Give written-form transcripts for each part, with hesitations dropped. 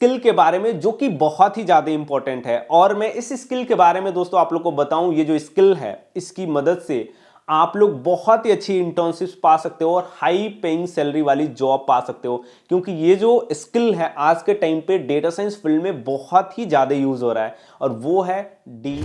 Skill के बारे में जो कि बहुत ही ज़्यादा इंपॉर्टेंट है। और मैं इस स्किल के बारे में दोस्तों आप लोग को बताऊं, ये जो स्किल है इसकी मदद से आप लोग बहुत ही अच्छी इंटर्नशिप्स पा सकते हो और हाई पेइंग सैलरी वाली जॉब पा सकते हो, क्योंकि ये जो स्किल है आज के टाइम पे डेटा साइंस फील्ड में बहुत ही ज़्यादा यूज़ हो रहा है और वो है डी।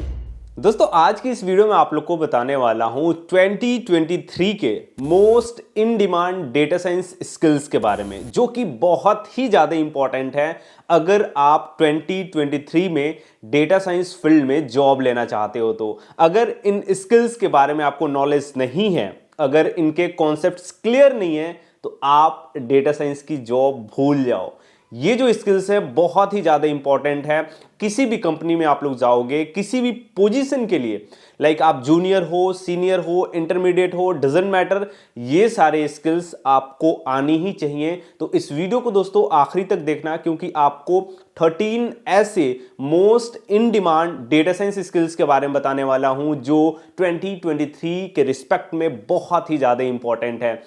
दोस्तों आज की इस वीडियो में आप लोग को बताने वाला हूं 2023 के most in demand data science skills के बारे में, जो कि बहुत ही ज़्यादा इंपॉर्टेंट है अगर आप 2023 में डेटा साइंस फील्ड में जॉब लेना चाहते हो। तो अगर इन स्किल्स के बारे में आपको नॉलेज नहीं है, अगर इनके कॉन्सेप्ट्स क्लियर नहीं है, तो आप डेटा साइंस की जॉब भूल जाओ। ये जो स्किल्स है बहुत ही ज़्यादा इंपॉर्टेंट है। किसी भी कंपनी में आप लोग जाओगे, किसी भी पोजीशन के लिए, लाइक आप जूनियर हो, सीनियर हो, इंटरमीडिएट हो, डजंट मैटर, ये सारे स्किल्स आपको आनी ही चाहिए। तो इस वीडियो को दोस्तों आखिरी तक देखना, क्योंकि आपको 13 ऐसे most in demand data science skills के बारे में बताने वाला हूं जो 2023 के रिस्पेक्ट में बहुत ही ज़्यादा इंपॉर्टेंट है।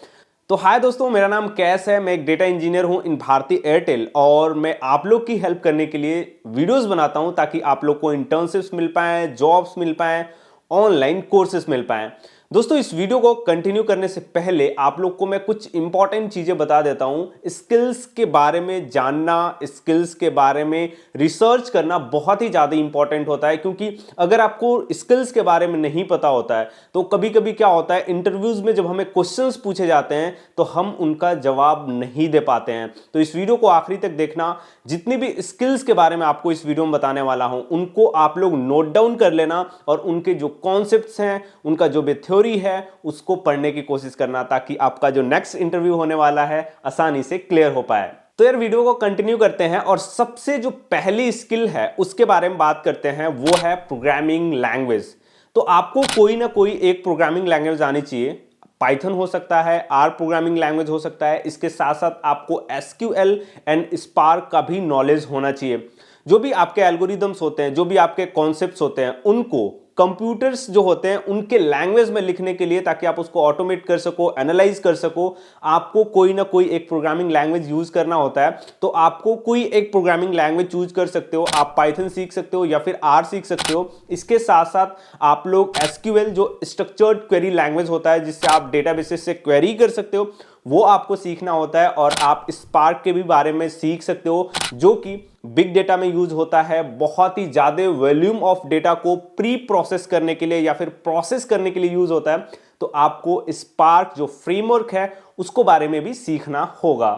तो हाय दोस्तों, मेरा नाम कैस है, मैं एक डेटा इंजीनियर हूं इन भारती एयरटेल और मैं आप लोग की हेल्प करने के लिए वीडियोस बनाता हूं ताकि आप लोग को इंटर्नशिप्स मिल पाए, जॉब्स मिल पाए, ऑनलाइन कोर्सेस मिल पाए। दोस्तों इस वीडियो को कंटिन्यू करने से पहले आप लोग को मैं कुछ इंपॉर्टेंट चीजें बता देता हूं। स्किल्स के बारे में जानना, स्किल्स के बारे में रिसर्च करना बहुत ही ज़्यादा इंपॉर्टेंट होता है, क्योंकि अगर आपको स्किल्स के बारे में नहीं पता होता है तो कभी कभी क्या होता है, इंटरव्यूज में जब हमें क्वेश्चंस पूछे जाते हैं तो हम उनका जवाब नहीं दे पाते हैं। तो इस वीडियो को आखिरी तक देखना। जितनी भी स्किल्स के बारे में आपको इस वीडियो में बताने वाला हूं उनको आप लोग नोट डाउन कर लेना और उनके जो कॉन्सेप्ट्स हैं, उनका जो भी थ्योरी है उसको पढ़ने की कोशिश करना, ताकि आपका जो नेक्स्ट इंटरव्यू होने वाला है आसानी से क्लियर हो पाए। तो यार वीडियो को कंटिन्यू करते हैं और सबसे जो पहली स्किल है उसके बारे में बात करते हैं, वो है प्रोग्रामिंग लैंग्वेज। तो आपको कोई ना कोई एक प्रोग्रामिंग लैंग्वेज आनी चाहिए। पाइथन हो सकता है, आर प्रोग्रामिंग लैंग्वेज हो सकता है, इसके साथ साथ आपको एसक्यूएल एंड स्पार्क का भी नॉलेज होना चाहिए। जो भी आपके एल्गोरिदम्स होते हैं, जो भी आपके कॉन्सेप्ट्स होते हैं, उनको कंप्यूटर्स जो होते हैं उनके लैंग्वेज में लिखने के लिए, ताकि आप उसको ऑटोमेट कर सको, एनालाइज कर सको, आपको कोई ना कोई एक प्रोग्रामिंग लैंग्वेज यूज करना होता है। तो आपको कोई एक प्रोग्रामिंग लैंग्वेज चूज कर सकते हो। आप पाइथन सीख सकते हो या फिर आर सीख सकते हो। इसके साथ साथ आप लोग एसक्यूएल जो स्ट्रक्चर्ड क्वेरी लैंग्वेज होता है, जिससे आप डेटाबेसेस से क्वेरी कर सकते हो, वो आपको सीखना होता है। और आप स्पार्क के भी बारे में सीख सकते हो, जो कि बिग डेटा में यूज होता है। बहुत ही ज्यादा वॉल्यूम ऑफ डेटा को प्री प्रोसेस करने के लिए या फिर प्रोसेस करने के लिए यूज होता है। तो आपको स्पार्क जो फ्रेमवर्क है उसको बारे में भी सीखना होगा।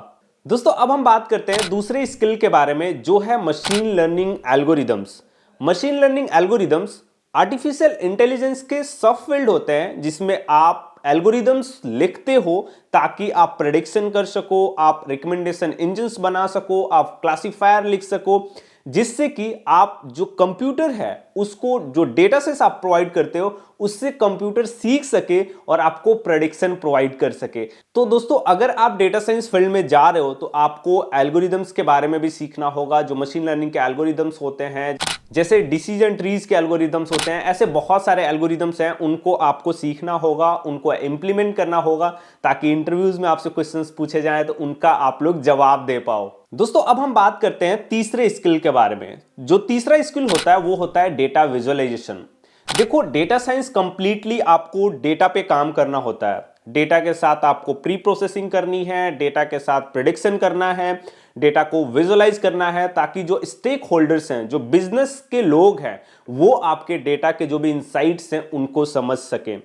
दोस्तों अब हम बात करते हैं दूसरे स्किल के बारे में, जो है machine learning algorithms. Machine learning algorithms artificial intelligence के सब फील्ड होते हैं, जिसमें आप एल्गोरिदम्स लिखते हो ताकि आप प्रेडिक्शन कर सको, आप रिकमेंडेशन इंजन्स बना सको, आप क्लासिफायर लिख सको, जिससे कि आप जो कंप्यूटर है उसको जो डेटा सेट आप प्रोवाइड करते हो उससे कंप्यूटर सीख सके और आपको प्रेडिक्शन प्रोवाइड कर सके। तो दोस्तों अगर आप डेटा साइंस फील्ड में जा रहे हो तो आपको एल्गोरिदम्स के बारे में भी सीखना होगा। जो मशीन लर्निंग के एल्गोरिदम्स होते हैं, जैसे डिसीजन ट्रीज के एल्गोरिदम्स होते हैं, ऐसे बहुत सारे एल्गोरिदम्स हैं, उनको आपको सीखना होगा, उनको इंप्लीमेंट करना होगा, ताकि इंटरव्यूज में आपसे क्वेश्चंस पूछे जाएं तो उनका आप लोग जवाब दे पाओ। दोस्तों अब हम बात करते हैं तीसरे स्किल के बारे में। जो तीसरा स्किल होता है वो होता है डेटा विजुअलाइजेशन। देखो डेटा साइंस कंप्लीटली आपको डेटा पे काम करना होता है। डेटा के साथ आपको प्री प्रोसेसिंग करनी है, डेटा के साथ प्रेडिक्शन करना है, डेटा को विजुअलाइज करना है, ताकि जो स्टेक होल्डर्स हैं, जो बिजनेस के लोग हैं, वो आपके डेटा के जो भी इंसाइट्स हैं उनको समझ सकें।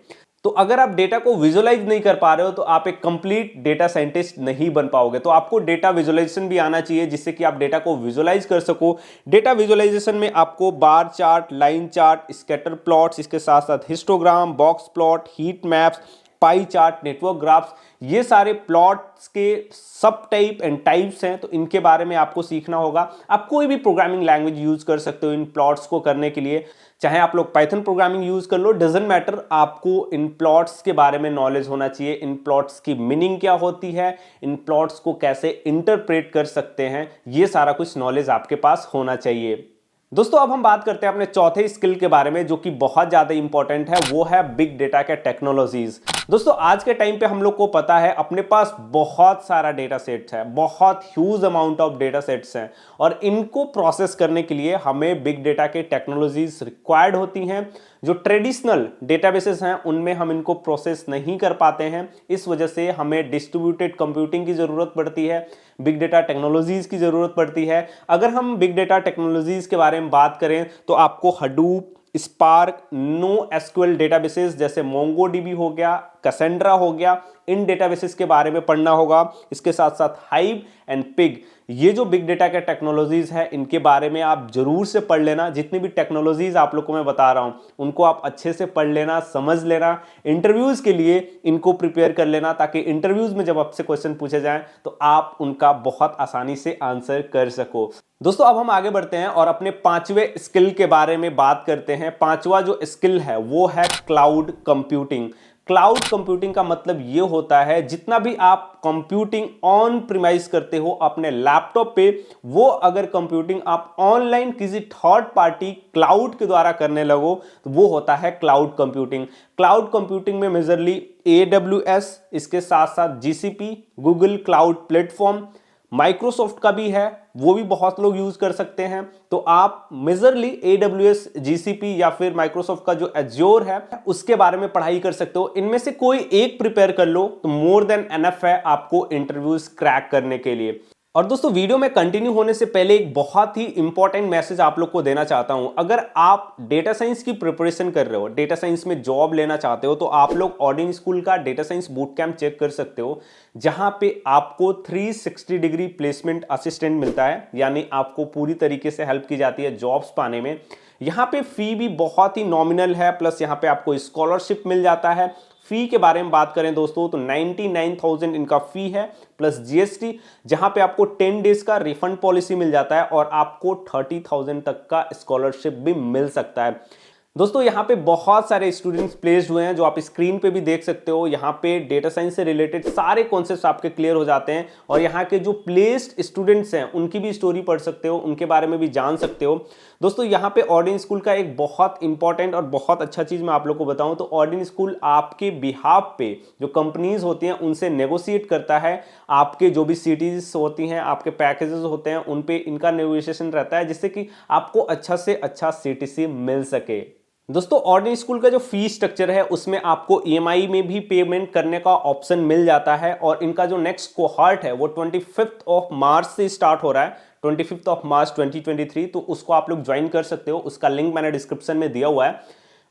तो अगर आप डेटा को विजुअलाइज नहीं कर पा रहे हो तो आप एक कंप्लीट डेटा साइंटिस्ट नहीं बन पाओगे। तो आपको डेटा विजुअलाइजेशन भी आना चाहिए, जिससे कि आप डेटा को विजुअलाइज कर सको। डेटा विजुअलाइजेशन में आपको bar chart, line chart, scatter plots, इसके साथ साथ histogram, box plot, heat maps, pie chart, network graphs, ये सारे प्लॉट्स के सब टाइप एंड टाइप्स हैं, तो इनके बारे में आपको सीखना होगा। आप कोई भी प्रोग्रामिंग लैंग्वेज यूज कर सकते हो इन प्लॉट्स को करने के लिए। चाहे आप लोग पाइथन प्रोग्रामिंग यूज कर लो, डजंट मैटर, आपको इन प्लॉट्स के बारे में नॉलेज होना चाहिए। इन प्लॉट्स की मीनिंग क्या होती है, इन प्लॉट्स को कैसे इंटरप्रेट कर सकते हैं, ये सारा कुछ नॉलेज आपके पास होना चाहिए। दोस्तों अब हम बात करते हैं अपने चौथे स्किल के बारे में जो कि बहुत ज्यादा इंपॉर्टेंट है, वो है बिग डेटा के टेक्नोलॉजीज। दोस्तों आज के टाइम पे हम लोग को पता है अपने पास बहुत सारा डेटा सेट्स है, बहुत huge amount of data sets हैं और इनको प्रोसेस करने के लिए हमें बिग डेटा के टेक्नोलॉजीज रिक्वायर्ड होती हैं। जो ट्रेडिशनल डेटाबेसेस हैं उनमें हम इनको प्रोसेस नहीं कर पाते हैं, इस वजह से हमें डिस्ट्रीब्यूटेड कंप्यूटिंग की जरूरत पड़ती है, बिग डेटा टेक्नोलॉजीज की जरूरत पड़ती है। अगर हम बिग डेटा टेक्नोलॉजीज के बारे में बात करें तो आपको Hadoop, Spark, no SQL databases जैसे मोंगोडीबी हो गया, कैसेंड्रा हो गया, इन डेटाबेसेस के बारे में पढ़ना होगा। इसके साथ साथ हाइव एंड पिग, ये जो बिग डेटा के टेक्नोलॉजीज है इनके बारे में आप जरूर से पढ़ लेना। जितनी भी टेक्नोलॉजीज आप लोग को मैं बता रहा हूं उनको आप अच्छे से पढ़ लेना, समझ लेना, इंटरव्यूज के लिए इनको प्रिपेयर कर लेना, ताकि इंटरव्यूज में जब आपसे क्वेश्चन पूछे जाएं तो आप उनका बहुत आसानी से आंसर कर सको। दोस्तों अब हम आगे बढ़ते हैं और अपने पांचवें स्किल के बारे में बात करते हैं। पांचवा जो स्किल है वो है क्लाउड कंप्यूटिंग। क्लाउड कंप्यूटिंग का मतलब ये होता है जितना भी आप कंप्यूटिंग ऑन प्रीमाइज करते हो अपने लैपटॉप पे, वो अगर कंप्यूटिंग आप ऑनलाइन किसी थर्ड पार्टी क्लाउड के द्वारा करने लगो तो वो होता है क्लाउड कंप्यूटिंग। क्लाउड कंप्यूटिंग में मेजरली AWS, इसके साथ साथ GCP, Google cloud platform, Microsoft का भी है, वो भी बहुत लोग यूज कर सकते हैं। तो आप मेजरली AWS, GCP या फिर माइक्रोसॉफ्ट का जो एज्योर है उसके बारे में पढ़ाई कर सकते हो। इनमें से कोई एक प्रिपेयर कर लो तो मोर देन एनफ है आपको इंटरव्यूज क्रैक करने के लिए। और दोस्तों वीडियो में कंटिन्यू होने से पहले एक बहुत ही इंपॉर्टेंट मैसेज आप लोग को देना चाहता हूं। अगर आप डेटा साइंस की प्रिपरेशन कर रहे हो, डेटा साइंस में जॉब लेना चाहते हो, तो आप लोग ऑर्डिन स्कूल का data science boot camp check कर सकते हो, जहां पे आपको 360 डिग्री प्लेसमेंट असिस्टेंट मिलता है, यानी आपको पूरी तरीके से हेल्प की जाती है जॉब्स पाने में। यहाँ पे फी भी बहुत ही नॉमिनल है, प्लस यहाँ पे आपको स्कॉलरशिप मिल जाता है। फी के बारे में बात करें दोस्तों तो 99,000 इनका फी है प्लस GST, जहां पे आपको 10 डेज का रिफंड पॉलिसी मिल जाता है और आपको 30,000 तक का स्कॉलरशिप भी मिल सकता है। दोस्तों यहाँ पे बहुत सारे स्टूडेंट्स प्लेस्ड हुए हैं जो आप स्क्रीन पे भी देख सकते हो। यहाँ पे डेटा साइंस से रिलेटेड सारे कॉन्सेप्ट्स आपके क्लियर हो जाते हैं और यहाँ के जो प्लेस्ड स्टूडेंट्स हैं उनकी भी स्टोरी पढ़ सकते हो, उनके बारे में भी जान सकते हो। दोस्तों यहाँ पे ऑर्डिन स्कूल का एक बहुत इंपॉर्टेंट और बहुत अच्छा चीज मैं आप लोग को बताऊं तो ऑर्डिन स्कूल आपके बिहाफ पे जो कंपनीज होती हैं उनसे नेगोशिएट करता है। आपके जो भी सिटीज होती हैं, आपके पैकेजेस होते हैं, उन पे इनका नेगोशिएशन रहता है जिससे कि आपको अच्छा से अच्छा CTC मिल सके। दोस्तों ऑर्डिन स्कूल का जो फी स्ट्रक्चर है उसमें आपको EMI में भी पेमेंट करने का ऑप्शन मिल जाता है और इनका जो नेक्स्ट कोहॉर्ट है वो 25 मार्च से स्टार्ट हो रहा है, 25 मार्च 2023। तो उसको आप लोग ज्वाइन कर सकते हो, उसका लिंक मैंने डिस्क्रिप्शन में दिया हुआ है।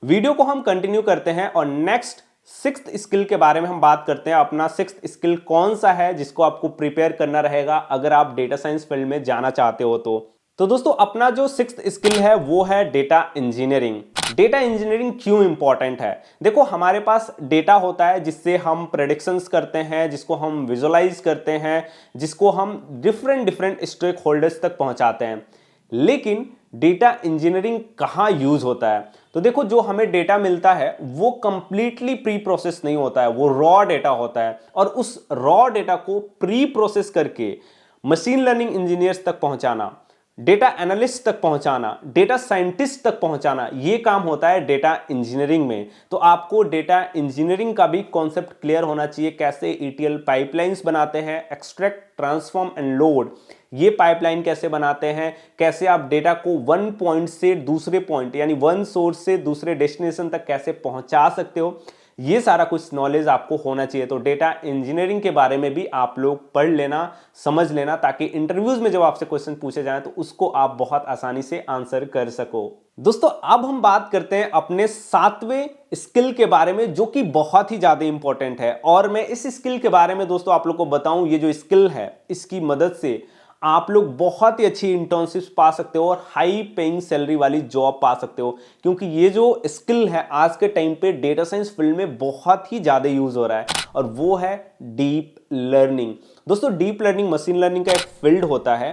वीडियो को हम कंटिन्यू करते हैं और नेक्स्ट 6th स्किल के बारे में हम बात करते हैं। अपना 6th स्किल कौन सा है जिसको आपको प्रिपेयर करना रहेगा अगर आप डेटा साइंस फील्ड में जाना चाहते हो तो दोस्तों अपना जो 6th स्किल है वो है डेटा इंजीनियरिंग। डेटा इंजीनियरिंग क्यों इंपॉर्टेंट है? देखो हमारे पास डेटा होता है जिससे हम प्रेडिक्शंस करते हैं, जिसको हम विजुअलाइज करते हैं, जिसको हम डिफरेंट स्टेक होल्डर्स तक पहुंचाते हैं। लेकिन डेटा इंजीनियरिंग कहां यूज होता है? तो देखो जो हमें डेटा मिलता है वो कंप्लीटली प्री प्रोसेस नहीं होता है, वो रॉ डेटा होता है और उस रॉ डेटा को प्री प्रोसेस करके मशीन लर्निंग इंजीनियर्स तक पहुंचाना, डेटा एनालिस्ट तक पहुंचाना, डेटा साइंटिस्ट तक पहुंचाना, ये काम होता है डेटा इंजीनियरिंग में। तो आपको डेटा इंजीनियरिंग का भी कॉन्सेप्ट क्लियर होना चाहिए, कैसे ETL पाइपलाइंस बनाते हैं, एक्सट्रैक्ट, ट्रांसफॉर्म एंड लोड, ये पाइपलाइन कैसे बनाते हैं, कैसे आप डेटा को वन पॉइंट से दूसरे पॉइंट यानी वन सोर्स से दूसरे डेस्टिनेशन तक कैसे पहुंचा सकते हो, ये सारा कुछ नॉलेज आपको होना चाहिए। तो डेटा इंजीनियरिंग के बारे में भी आप लोग पढ़ लेना, समझ लेना, ताकि इंटरव्यूज में जब आपसे क्वेश्चन पूछे जाएं तो उसको आप बहुत आसानी से आंसर कर सको। दोस्तों अब हम बात करते हैं अपने 7वें स्किल के बारे में जो कि बहुत ही ज्यादा इंपॉर्टेंट है और मैं इस स्किल के बारे में दोस्तों आप लोग को बताऊं, ये जो स्किल है इसकी मदद से आप लोग बहुत ही अच्छी इंटर्नशिप पा सकते हो और हाई पेइंग सैलरी वाली जॉब पा सकते हो, क्योंकि ये जो स्किल है आज के टाइम पे डेटा साइंस फील्ड में बहुत ही ज्यादा यूज हो रहा है और वो है डीप लर्निंग। दोस्तों डीप लर्निंग मशीन लर्निंग का एक फील्ड होता है,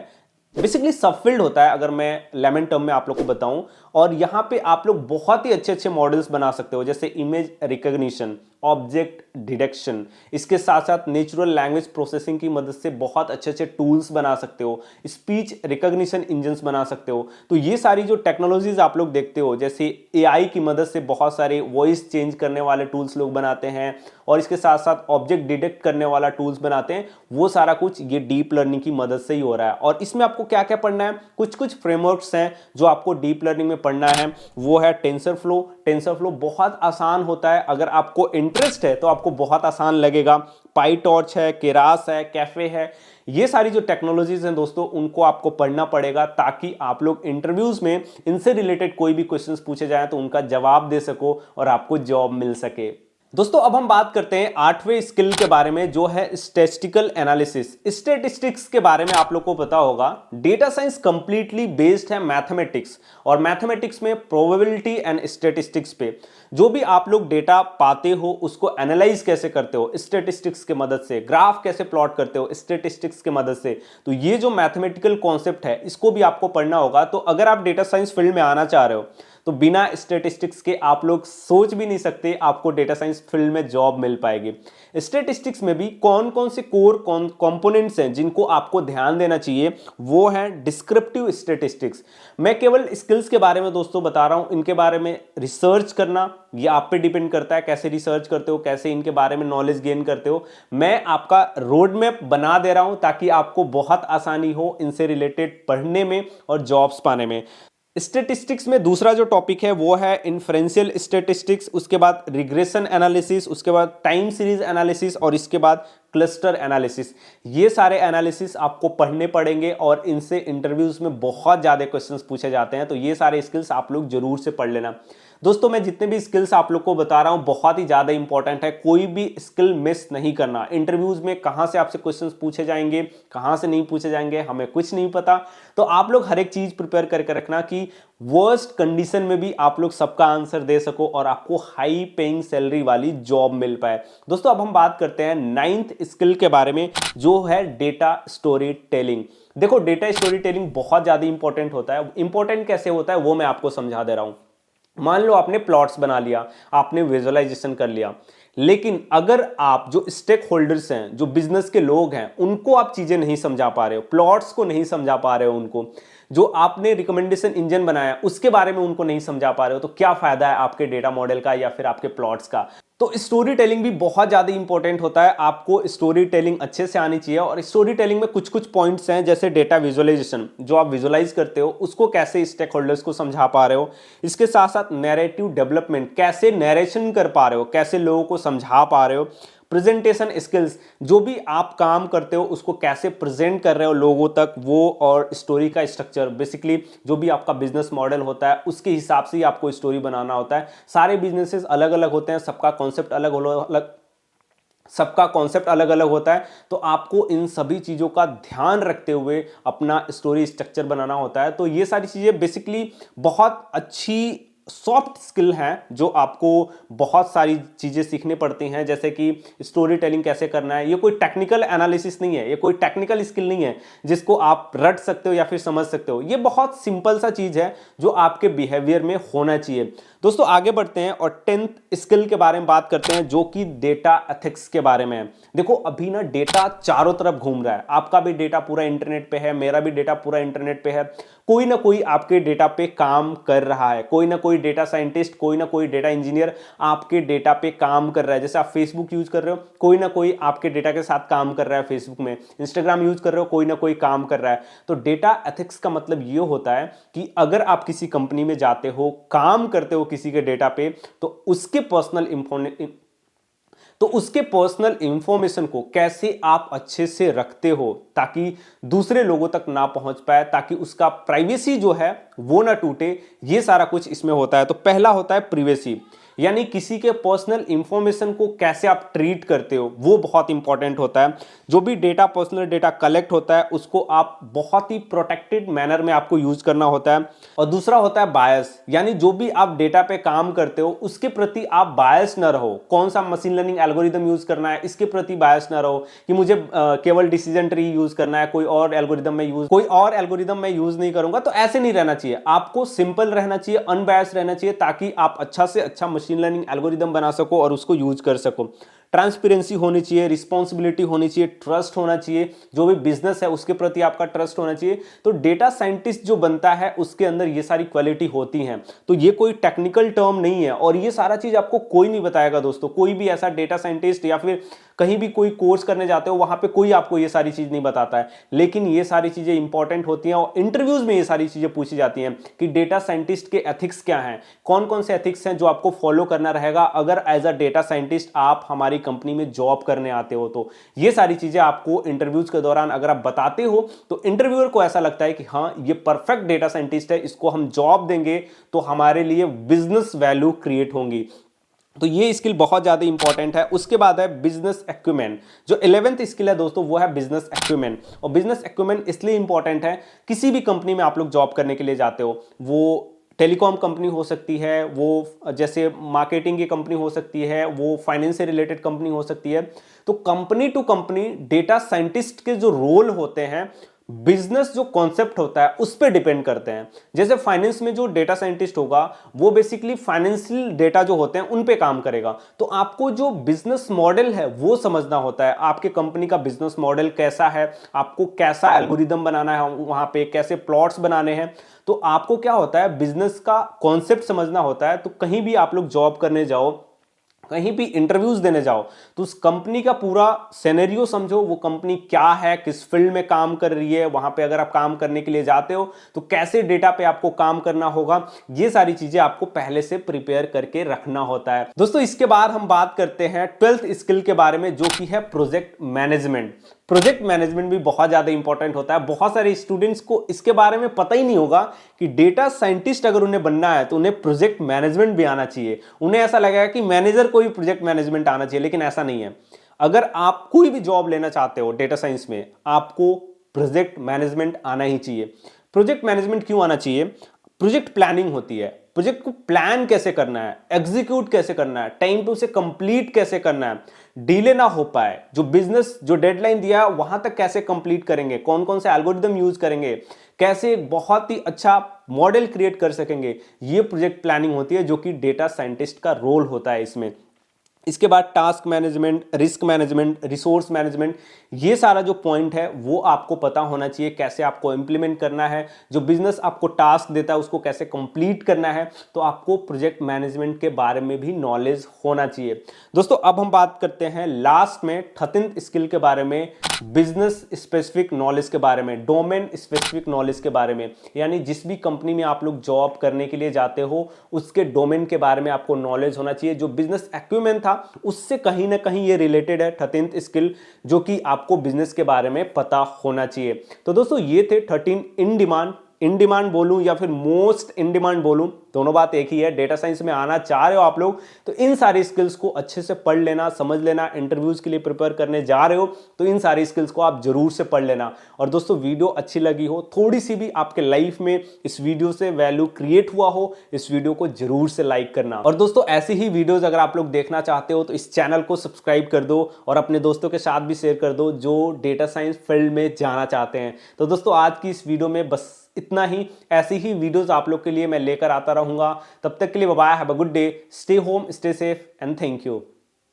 बेसिकली सब फील्ड होता है अगर मैं लेमन टर्म में आप लोग को बताऊं। और यहां पे आप लोग बहुत ही अच्छे अच्छे मॉडल्स बना सकते हो, जैसे इमेज रिकॉग्निशन, ऑब्जेक्ट डिटेक्शन, इसके साथ साथ नेचुरल लैंग्वेज प्रोसेसिंग की मदद से बहुत अच्छे अच्छे टूल्स बना सकते हो, स्पीच रिकॉग्निशन इंजन्स बना सकते हो। तो ये सारी जो टेक्नोलॉजीज आप लोग देखते हो, जैसे एआई की मदद से बहुत सारे वॉइस चेंज करने वाले टूल्स लोग बनाते हैं और इसके साथ साथ ऑब्जेक्ट डिटेक्ट करने वाला टूल्स बनाते हैं, वो सारा कुछ ये डीप लर्निंग की मदद से ही हो रहा है। और इसमें आपको क्या क्या पढ़ना है, कुछ कुछ फ्रेमवर्क्स हैं जो आपको डीप लर्निंग में पढ़ना है। वो है टेंसरफ्लो। टेंसरफ्लो बहुत आसान होता है, अगर आपको इंटरेस्ट है तो आपको बहुत आसान लगेगा। पाईटॉर्च है, केरास है, कैफे है, ये सारी जो टेक्नोलॉजीज हैं दोस्तों, उनको आपको पढ़ना पड़ेगा ताकि आप लोग इंटरव्यूज में इनसे रिलेटेड कोई भी क्वेश्चंस पूछे जाएं तो उनका जवाब दे सको और आपको जॉब मिल सके। दोस्तों अब हम बात करते हैं 8वें स्किल के बारे में, जो है स्टैटिस्टिकल एनालिसिस। स्टैटिस्टिक्स के बारे में आप लोग को पता होगा, डेटा साइंस कंप्लीटली बेस्ड है मैथमेटिक्स, और मैथमेटिक्स में प्रोबेबिलिटी एंड स्टैटिस्टिक्स पे। जो भी आप लोग डेटा पाते हो उसको एनालाइज कैसे करते हो, स्टैटिस्टिक्स के मदद से। ग्राफ कैसे प्लॉट करते हो, स्टैटिस्टिक्स के मदद से। तो ये जो मैथमेटिकल कॉन्सेप्ट है इसको भी आपको पढ़ना होगा। तो अगर आप डेटा साइंस फील्ड में आना चाह रहे हो तो बिना स्टैटिस्टिक्स के आप लोग सोच भी नहीं सकते आपको डेटा साइंस फील्ड में जॉब मिल पाएगी। स्टैटिस्टिक्स में भी कौन कौन से कोर कंपोनेंट्स हैं जिनको आपको ध्यान देना चाहिए, वो है डिस्क्रिप्टिव स्टैटिस्टिक्स। मैं केवल स्किल्स के बारे में दोस्तों बता रहा हूं, इनके बारे में रिसर्च करना ये आप पे डिपेंड करता है, कैसे रिसर्च करते हो, कैसे इनके बारे में नॉलेज गेन करते हो। मैं आपका रोड मैप बना दे रहा हूं ताकि आपको बहुत आसानी हो इनसे रिलेटेड पढ़ने में और जॉब्स पाने में। स्टैटिस्टिक्स में दूसरा जो टॉपिक है वो है इन्फ्रेंशियल स्टैटिस्टिक्स, उसके बाद रिग्रेशन एनालिसिस, उसके बाद टाइम सीरीज एनालिसिस और इसके बाद क्लस्टर एनालिसिस। ये सारे एनालिसिस आपको पढ़ने पड़ेंगे और इनसे इंटरव्यूज में बहुत ज़्यादा क्वेश्चंस पूछे जाते हैं। तो ये सारे स्किल्स आप लोग जरूर से पढ़ लेना। दोस्तों मैं जितने भी स्किल्स आप लोग को बता रहा हूं बहुत ही ज़्यादा इंपॉर्टेंट है, कोई भी स्किल मिस नहीं करना। इंटरव्यूज में कहाँ से आपसे क्वेश्चंस पूछे जाएंगे, कहाँ से नहीं पूछे जाएंगे, हमें कुछ नहीं पता। तो आप लोग हर एक चीज़ प्रिपेयर करके रखना कि वर्स्ट कंडीशन में भी आप लोग सबका आंसर दे सको और आपको हाई पेइंग सैलरी वाली जॉब मिल पाए। दोस्तों अब हम बात करते हैं 9th स्किल के बारे में, जो है डेटा स्टोरी टेलिंग। देखो डेटा स्टोरी टेलिंग बहुत ज़्यादा इंपॉर्टेंट होता है। इंपॉर्टेंट कैसे होता है वो मैं आपको समझा दे रहा हूं। मान लो आपने प्लॉट्स बना लिया, आपने विजुअलाइजेशन कर लिया, लेकिन अगर आप जो स्टेक होल्डर्स हैं, जो बिजनेस के लोग हैं, उनको आप चीजें नहीं समझा पा रहे हो, प्लॉट्स को नहीं समझा पा रहे हो, उनको जो आपने रिकमेंडेशन इंजन बनाया उसके बारे में उनको नहीं समझा पा रहे हो, तो क्या फायदा है आपके डेटा मॉडल का या फिर आपके प्लॉट्स का। तो स्टोरी टेलिंग भी बहुत ज्यादा इंपॉर्टेंट होता है, आपको स्टोरी टेलिंग अच्छे से आनी चाहिए। और स्टोरी टेलिंग में कुछ कुछ पॉइंट्स हैं, जैसे डेटा विजुअलाइजेशन, जो आप विजुअलाइज करते हो उसको कैसे स्टेक होल्डर्स को समझा पा रहे हो। इसके साथ साथ नैरेटिव डेवलपमेंट, कैसे नैरेशन कर पा रहे हो, कैसे लोगों को समझा पा रहे हो। प्रेजेंटेशन स्किल्स, जो भी आप काम करते हो उसको कैसे प्रेजेंट कर रहे हो लोगों तक, वो। और स्टोरी का स्ट्रक्चर, बेसिकली जो भी आपका बिजनेस मॉडल होता है उसके हिसाब से ही आपको स्टोरी बनाना होता है। सारे बिजनेसेस अलग अलग होते हैं, सबका कॉन्सेप्ट अलग अलग होता है। तो आपको इन सभी चीज़ों का ध्यान रखते हुए अपना स्टोरी स्ट्रक्चर बनाना होता है। तो ये सारी चीज़ें बेसिकली बहुत अच्छी सॉफ्ट स्किल हैं जो आपको बहुत सारी चीज़ें सीखनी पड़ती हैं, जैसे कि स्टोरी टेलिंग कैसे करना है। ये कोई टेक्निकल एनालिसिस नहीं है, ये कोई टेक्निकल स्किल नहीं है जिसको आप रट सकते हो या फिर समझ सकते हो। ये बहुत सिंपल सा चीज़ है जो आपके बिहेवियर में होना चाहिए। दोस्तों आगे बढ़ते हैं और 10th स्किल के बारे में बात करते हैं, जो कि डेटा एथिक्स के बारे में है। देखो अभी ना डेटा चारों तरफ घूम रहा है, आपका भी डेटा पूरा इंटरनेट पे है, मेरा भी डेटा पूरा इंटरनेट पे है। कोई ना कोई आपके डेटा पे काम कर रहा है, कोई ना कोई डेटा साइंटिस्ट, कोई ना कोई डेटा इंजीनियर आपके डेटा पे काम कर रहा है। जैसे आप फेसबुक यूज कर रहे हो, कोई ना कोई आपके डेटा के साथ काम कर रहा है फेसबुक में। इंस्टाग्राम यूज कर रहे हो, कोई ना कोई काम कर रहा है। तो डेटा एथिक्स का मतलब ये होता है कि अगर आप किसी कंपनी में जाते हो, काम करते हो किसी के डेटा पे, तो उसके पर्सनल इंफॉर्मेशन को कैसे आप अच्छे से रखते हो ताकि दूसरे लोगों तक ना पहुंच पाए, ताकि उसका प्राइवेसी जो है वो ना टूटे। ये सारा कुछ इसमें होता है। तो पहला होता है प्राइवेसी, यानी किसी के पर्सनल इंफॉर्मेशन को कैसे आप ट्रीट करते हो, वो बहुत इंपॉर्टेंट होता है। जो भी डेटा, पर्सनल डेटा कलेक्ट होता है उसको आप बहुत ही प्रोटेक्टेड मैनर में आपको यूज करना होता है। और दूसरा होता है बायस, यानी जो भी आप डेटा पे काम करते हो उसके प्रति आप बायस ना रहो। कौन सा मशीन लर्निंग एल्गोरिदम यूज करना है इसके प्रति बायस ना रहो कि मुझे केवल डिसीजन ट्री यूज करना है, कोई और एल्गोरिदम मैं यूज नहीं करूंगा। तो ऐसे नहीं रहना चाहिए, आपको सिंपल रहना चाहिए, अनबायस रहना चाहिए, ताकि आप अच्छा से अच्छा मशीन लर्निंग एल्गोरिदम बना सको और उसको यूज कर सको। ट्रांसपेरेंसी होनी चाहिए, रिस्पॉन्सिबिलिटी होनी चाहिए, ट्रस्ट होना चाहिए, जो भी बिजनेस है उसके प्रति आपका ट्रस्ट होना चाहिए। तो डेटा साइंटिस्ट जो बनता है उसके अंदर ये सारी क्वालिटी होती हैं। तो ये कोई टेक्निकल टर्म नहीं है और ये सारा चीज आपको कोई नहीं बताएगा दोस्तों। कोई भी ऐसा डेटा साइंटिस्ट या फिर कहीं भी कोई कोर्स करने जाते हो वहां पे कोई आपको ये सारी चीज नहीं बताता है, लेकिन ये सारी चीजें इंपॉर्टेंट होती हैं और इंटरव्यूज में ये सारी चीजें पूछी जाती हैं कि डेटा साइंटिस्ट के एथिक्स क्या हैं, कौन कौन से एथिक्स हैं जो आपको फॉलो करना रहेगा अगर एज अ डेटा साइंटिस्ट आप हमारी कंपनी में जॉब करने आते हो। तो ये सारी चीजें आपको इंटरव्यूज के दौरान अगर आप बताते हो तो इंटरव्यूअर को ऐसा लगता है कि हाँ ये परफेक्ट डेटा साइंटिस्ट है, इसको हम जॉब देंगे तो हमारे लिए बिजनेस वैल्यू क्रिएट होंगी। तो ये स्किल बहुत ज़्यादा इंपॉर्टेंट है। उसके बाद है बिजनेस एक्यूमेन। जो 11th स्किल है दोस्तों वो है बिजनेस एक्यूमेन। और बिजनेस एक्यूमेन इसलिए इंपॉर्टेंट है, किसी भी कंपनी में आप लोग जॉब करने के लिए जाते हो, वो टेलीकॉम कंपनी हो सकती है, वो जैसे मार्केटिंग की कंपनी हो सकती है, वो फाइनेंस से रिलेटेड कंपनी हो सकती है। तो company to company data scientist के जो रोल होते हैं, बिजनेस जो कॉन्सेप्ट होता है उस पर डिपेंड करते हैं। जैसे फाइनेंस में जो डेटा साइंटिस्ट होगा वो बेसिकली फाइनेंशियल डेटा जो होते हैं उन पे काम करेगा। तो आपको जो बिजनेस मॉडल है वो समझना होता है, आपके कंपनी का बिजनेस मॉडल कैसा है, आपको कैसा एल्गोरिदम बनाना है, वहां पे कैसे प्लॉट्स बनाने हैं। तो आपको क्या होता है, बिजनेस का कॉन्सेप्ट समझना होता है। तो कहीं भी आप लोग जॉब करने जाओ, कहीं भी इंटरव्यूज देने जाओ, तो उस कंपनी का पूरा सिनेरियो समझो, वो कंपनी क्या है, किस फील्ड में काम कर रही है, वहां पे अगर आप काम करने के लिए जाते हो तो कैसे डेटा पे आपको काम करना होगा। ये सारी चीजें आपको पहले से प्रिपेयर करके रखना होता है दोस्तों। इसके बाद हम बात करते हैं 12th स्किल के बारे में, जो कि है प्रोजेक्ट मैनेजमेंट। प्रोजेक्ट मैनेजमेंट भी बहुत ज्यादा इंपॉर्टेंट होता है। बहुत सारे स्टूडेंट्स को इसके बारे में पता ही नहीं होगा कि डेटा साइंटिस्ट अगर उन्हें बनना है तो उन्हें प्रोजेक्ट मैनेजमेंट भी आना चाहिए। उन्हें ऐसा लगेगा कि मैनेजर को भी प्रोजेक्ट मैनेजमेंट आना चाहिए, लेकिन ऐसा नहीं है। अगर आप कोई भी जॉब लेना चाहते हो डेटा साइंस में, आपको प्रोजेक्ट मैनेजमेंट आना ही चाहिए। प्रोजेक्ट मैनेजमेंट क्यों आना चाहिए? प्रोजेक्ट प्लानिंग होती है, प्रोजेक्ट को प्लान कैसे करना है, एग्जीक्यूट कैसे करना है, टाइम पे उसे कंप्लीट कैसे करना है, डिले ना हो पाए, जो बिजनेस जो डेडलाइन दिया है वहां तक कैसे कंप्लीट करेंगे, कौन कौन से एल्गोरिदम यूज करेंगे, कैसे बहुत ही अच्छा मॉडल क्रिएट कर सकेंगे। ये प्रोजेक्ट प्लानिंग होती है, जो कि डेटा साइंटिस्ट का रोल होता है इसमें। इसके बाद task management, risk management, resource management, ये सारा जो पॉइंट है वो आपको पता होना चाहिए, कैसे आपको इंप्लीमेंट करना है। जो बिजनेस आपको टास्क देता है उसको कैसे कंप्लीट करना है, तो आपको प्रोजेक्ट मैनेजमेंट के बारे में भी नॉलेज होना चाहिए दोस्तों। अब हम बात करते हैं लास्ट में 13th स्किल के बारे में, बिजनेस स्पेसिफिक नॉलेज के बारे में, डोमेन स्पेसिफिक नॉलेज के बारे में। यानी जिस भी कंपनी में आप लोग जॉब करने के लिए जाते हो उसके डोमेन के बारे में आपको नॉलेज होना चाहिए। जो बिजनेस एक्यूमेन था उससे कहीं ना कहीं ये रिलेटेड है 13th स्किल, जो कि आपको बिजनेस के बारे में पता होना चाहिए। तो दोस्तों ये थे 13 इन डिमांड बोलूं या फिर मोस्ट इन डिमांड बोलूं, दोनों बात एक ही है। डेटा साइंस में आना चाह रहे हो आप लोग तो इन सारी स्किल्स को अच्छे से पढ़ लेना, समझ लेना। इंटरव्यूज के लिए प्रिपेयर करने जा रहे हो तो इन सारी स्किल्स को आप जरूर से पढ़ लेना। और दोस्तों वीडियो अच्छी लगी हो, थोड़ी सी भी आपके लाइफ में इस वीडियो से वैल्यू क्रिएट हुआ हो, इस वीडियो को जरूर से लाइक करना। और दोस्तों ऐसी ही वीडियोज अगर आप लोग देखना चाहते हो तो इस चैनल को सब्सक्राइब कर दो और अपने दोस्तों के साथ भी शेयर कर दो जो डेटा साइंस फील्ड में जाना चाहते हैं। तो दोस्तों आज की इस वीडियो में बस इतना ही। ऐसी ही वीडियोस आप लोग के लिए मैं लेकर आता रहूंगा। तब तक के लिए bye bye, have a good day, stay home, stay safe and thank you.